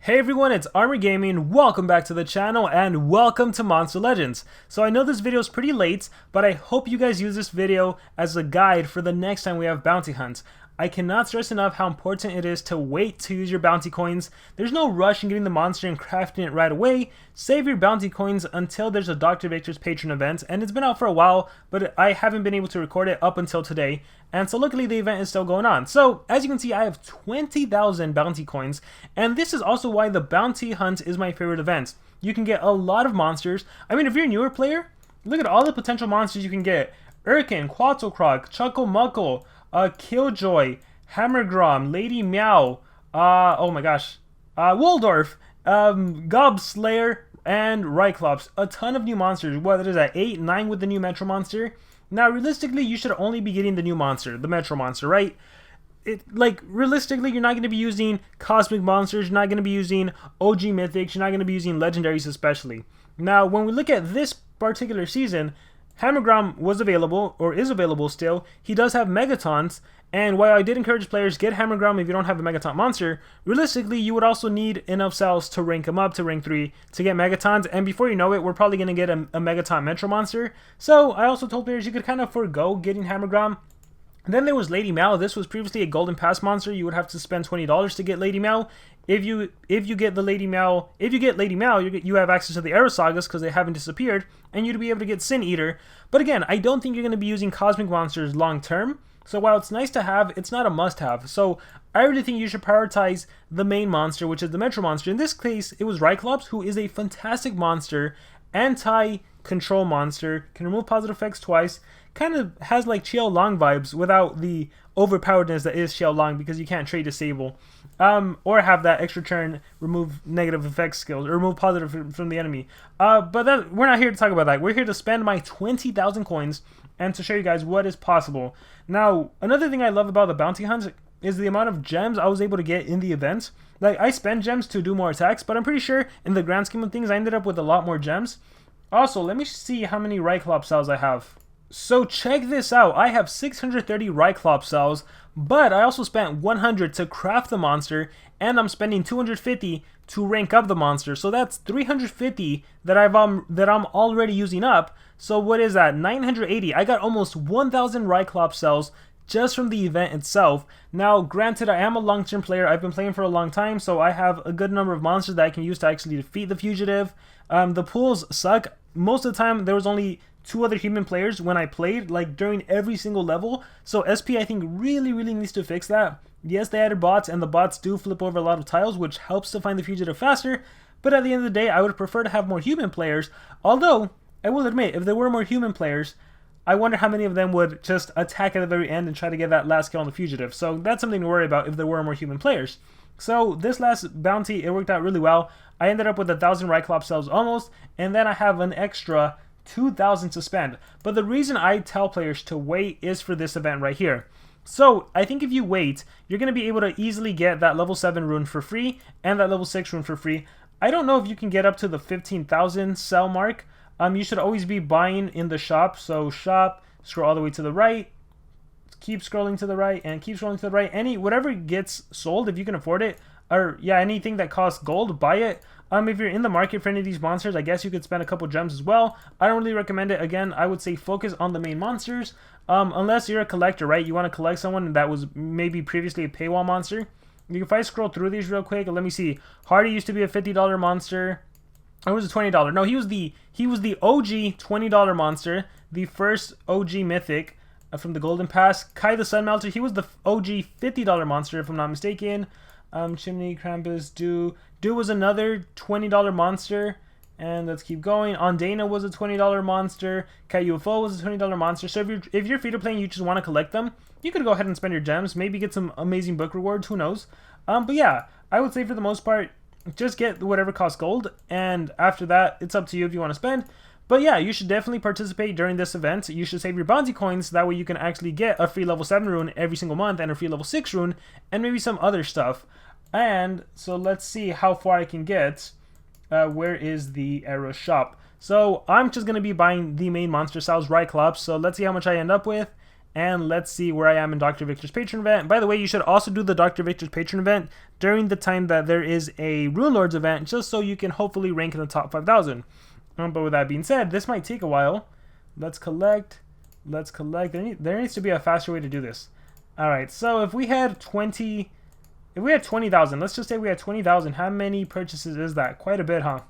Hey everyone, it's Armor Gaming. Welcome back to the channel and welcome to Monster Legends. So I know this video is pretty late, but I hope you guys use this video as a guide for the next time we have bounty hunts. I cannot stress enough how important it is to wait to use your bounty coins. There's no rush in getting the monster and crafting it right away. Save your bounty coins until there's a Dr. Viktors Patron event, and it's been out for a while, but I haven't been able to record it up until today. And so luckily the event is still going on. So as you can see, I have 20,000 bounty coins, and this is also why the bounty hunt is my favorite event. You can get a lot of monsters. I mean, if you're a newer player, look at all the potential monsters you can get. Urkin, Quattlecroc, Chucklemuckle, Killjoy, Hammergrom, Lady Meow, oh my gosh, Waldorf, Gobslayer, and Ryclops. A ton of new monsters. What is that, 8, 9 with the new Metro monster? Now, realistically, you should only be getting the new monster, the Metro monster, right? Realistically, you're not going to be using Cosmic Monsters, you're not going to be using OG Mythics, you're not going to be using Legendaries especially. Now, when we look at this particular season, Hammergrom was available, or is available still. He does have Megatons, and while I did encourage players, get Hammergrom if you don't have a Megaton monster, realistically, you would also need enough cells to rank him up to rank 3 to get Megatons, and before you know it, we're probably going to get a Megaton Metro monster. So, I also told players you could kind of forego getting Hammergrom. Then there was Lady Meow. This was previously a Golden Pass monster. You would have to spend $20 to get Lady Meow. If you get the Lady Meow, you have access to the Arrow Sagas because they haven't disappeared, and you'd be able to get Sin Eater. But again, I don't think you're going to be using Cosmic Monsters long term. So while it's nice to have, it's not a must-have. So I really think you should prioritize the main monster, which is the Metro monster. In this case, it was Ryclops, who is a fantastic monster, anti-control monster, can remove positive effects twice, kind of has like Xiao Long vibes without the overpoweredness that is Xiao Long because you can't trade Disable. Or have that extra turn remove negative effects skills, or remove positive from the enemy. But we're not here to talk about that. We're here to spend my 20,000 coins and to show you guys what is possible. Now, another thing I love about the bounty hunts is the amount of gems I was able to get in the event. Like, I spend gems to do more attacks, but I'm pretty sure in the grand scheme of things, I ended up with a lot more gems. Also, let me see how many Ryclops cells I have. So check this out, I have 630 Ryclops cells, but I also spent 100 to craft the monster, and I'm spending 250 to rank up the monster. So that's 350 that I'm already using up. So what is that? 980. I got almost 1,000 Ryclops cells just from the event itself. Now, granted, I am a long-term player. I've been playing for a long time, so I have a good number of monsters that I can use to actually defeat the Fugitive. The pools suck. Most of the time, there was only 2 other human players when I played, like during every single level. So SP, I think, really needs to fix that. Yes, they added bots, and the bots do flip over a lot of tiles, which helps to find the Fugitive faster. But at the end of the day, I would prefer to have more human players. Although, I will admit, if there were more human players, I wonder how many of them would just attack at the very end and try to get that last kill on the Fugitive. So that's something to worry about if there were more human players. So this last bounty, it worked out really well. I ended up with 1,000 Ryclops cells almost, and then I have an extra 2,000 to spend. But the reason I tell players to wait is for this event right here. So I think if you wait, you're going to be able to easily get that level 7 rune for free and that level 6 rune for free. I don't know if you can get up to the 15,000 cell mark. You should always be buying in the shop. So shop, scroll all the way to the right, keep scrolling to the right, and keep scrolling to the right. Whatever gets sold, if you can afford it, or yeah, anything that costs gold, buy it. If you're in the market for any of these monsters, I guess you could spend a couple gems as well. I don't really recommend it. Again, I would say focus on the main monsters. Unless you're a collector, right? You want to collect someone that was maybe previously a paywall monster. If I scroll through these real quick, let me see. Hardy used to be a $50 monster. Or was it $20? No, he was the OG $20 monster, the first OG mythic from the Golden Pass. Kai the Sun Melter, he was the OG $50 monster, if I'm not mistaken. Chimney, Krampus, Dew was another $20 monster. And let's keep going. Ondana was a $20 monster. Cat UFO was a $20 monster. So if you're free to play and you just want to collect them, you could go ahead and spend your gems. Maybe get some amazing book rewards. Who knows? But yeah, I would say for the most part, just get whatever costs gold. And after that, it's up to you if you want to spend. But yeah, you should definitely participate during this event. You should save your bounty coins. That way you can actually get a free level 7 rune every single month and a free level 6 rune and maybe some other stuff. And so let's see how far I can get. Where is the arrow shop? So I'm just going to be buying the main monster cells, Ryclops. So let's see how much I end up with. and let's see where I am in Dr. Viktors Patron event. By the way, you should also do the Dr. Viktors Patron event during the time that there is a Rune Lords event, just so you can hopefully rank in the top 5,000. But with that being said, this might take a while. Let's collect. Let's collect. There needs to be a faster way to do this. Alright, so if we had 20,000, let's just say we had 20,000, how many purchases is that? Quite a bit, huh?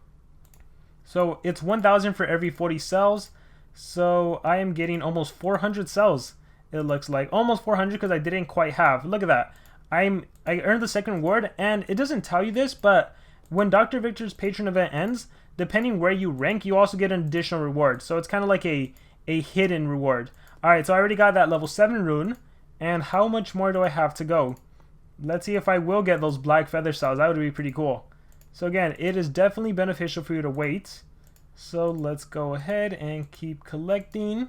So it's 1,000 for every 40 cells. So I am getting almost 400 cells. It looks like almost 400 because I didn't quite have. Look at that. I earned the second reward, and it doesn't tell you this, but when Dr. Viktors Patron event ends, depending where you rank, you also get an additional reward. So it's kind of like a hidden reward. Alright, so I already got that level 7 rune. And how much more do I have to go? Let's see if I will get those black feather cells. That would be pretty cool. So again, it is definitely beneficial for you to wait. So let's go ahead and keep collecting.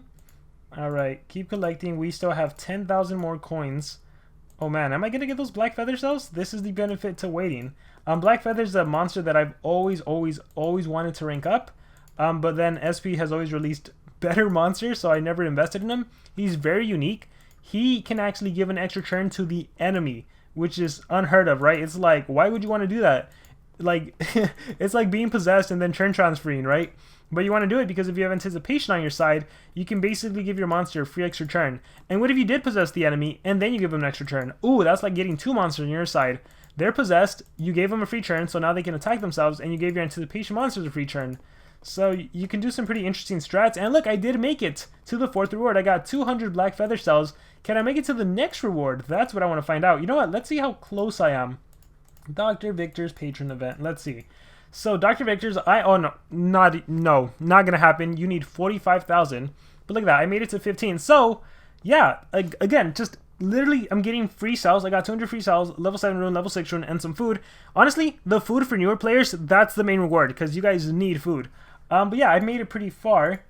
Alright, keep collecting. We still have 10,000 more coins. Oh man, am I going to get those black feather cells? This is the benefit to waiting. Black feather is a monster that I've always wanted to rank up. But then SP has always released better monsters, so I never invested in him. He's very unique. He can actually give an extra turn to the enemy, which is unheard of, right? It's like, why would you want to do that? Like, it's like being possessed and then turn transferring, right? But you want to do it because if you have anticipation on your side, you can basically give your monster a free extra turn. And what if you did possess the enemy and then you give them an extra turn? Ooh, that's like getting two monsters on your side. They're possessed, you gave them a free turn, so now they can attack themselves, and you gave your anticipation monsters a free turn. So you can do some pretty interesting strats. And look, I did make it to the 4th reward. I got 200 black feather cells. Can I make it to the next reward? That's what I want to find out. You know what? Let's see how close I am. Dr. Viktors Patron event. Let's see. So Dr. Viktors, not gonna happen. You need 45,000. But look at that, I made it to 15. So yeah, again, just literally, I'm getting free cells. I got 200 free cells, level 7 rune, level 6 rune, and some food. Honestly, the food for newer players, that's the main reward because you guys need food. But yeah, I made it pretty far.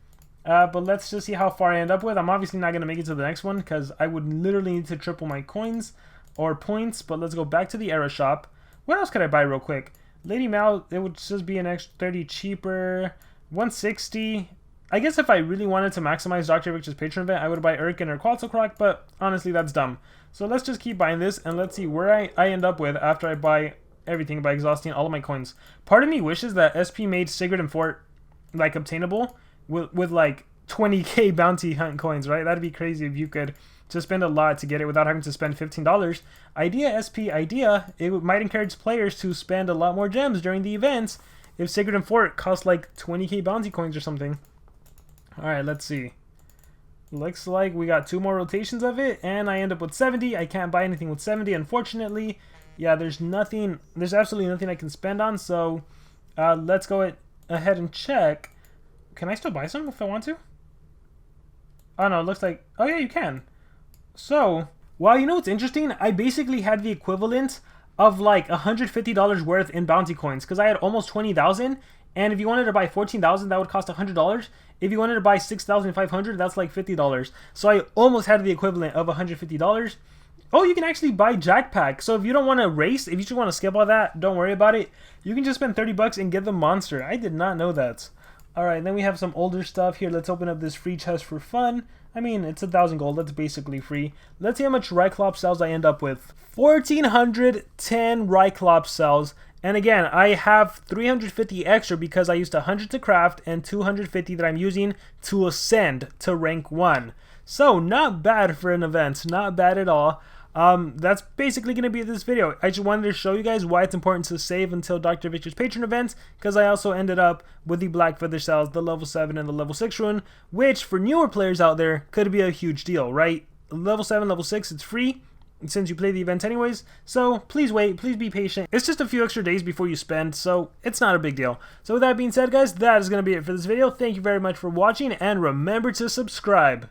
But let's just see how far I end up with. I'm obviously not gonna make it to the next one because I would literally need to triple my coins or points. But let's go back to the era shop. What else could I buy real quick? Lady Mal, it would just be an extra 30 cheaper. 160. I guess if I really wanted to maximize Dr. Viktors Patron event, I would buy Urkin or Quetzalcoatl, but honestly, that's dumb. So let's just keep buying this, and let's see where I end up with after I buy everything by exhausting all of my coins. Part of me wishes that SP made Sigurd and Fort, like, obtainable with like, 20k bounty hunt coins, right? That'd be crazy if you could just spend a lot to get it without having to spend $15. Idea, SP, idea. It might encourage players to spend a lot more gems during the events if Sigurd and Fort cost like 20k bounty coins or something. Alright, let's see. Looks like we got 2 more rotations of it, and I end up with 70. I can't buy anything with 70, unfortunately. Yeah, there's absolutely nothing I can spend on, so let's go ahead and check. Can I still buy some if I want to? Oh no, it looks like, oh yeah, you can. So, well, you know what's interesting? I basically had the equivalent of like $150 worth in bounty coins because I had almost 20,000. And if you wanted to buy 14,000, that would cost $100. If you wanted to buy 6,500, that's like $50. So I almost had the equivalent of $150. Oh, you can actually buy Jackpack. So if you don't want to race, if you just want to skip all that, don't worry about it. You can just spend 30 bucks and get the monster. I did not know that. Alright, then we have some older stuff here. Let's open up this free chest for fun. I mean, it's 1,000 gold. That's basically free. Let's see how much Ryclops cells I end up with. 1,410 Ryclops cells. And again, I have 350 extra because I used 100 to craft and 250 that I'm using to ascend to rank 1. So, not bad for an event. Not bad at all. That's basically going to be this video. I just wanted to show you guys why it's important to save until Dr. Viktors Patron events, because I also ended up with the black feather cells, the level 7 and the level 6 rune, which for newer players out there could be a huge deal, right? Level 7, level 6, it's free since you play the event anyways, so please wait, please be patient. It's just a few extra days before you spend, so it's not a big deal. So with that being said, guys, that is going to be it for this video. Thank you very much for watching, and remember to subscribe.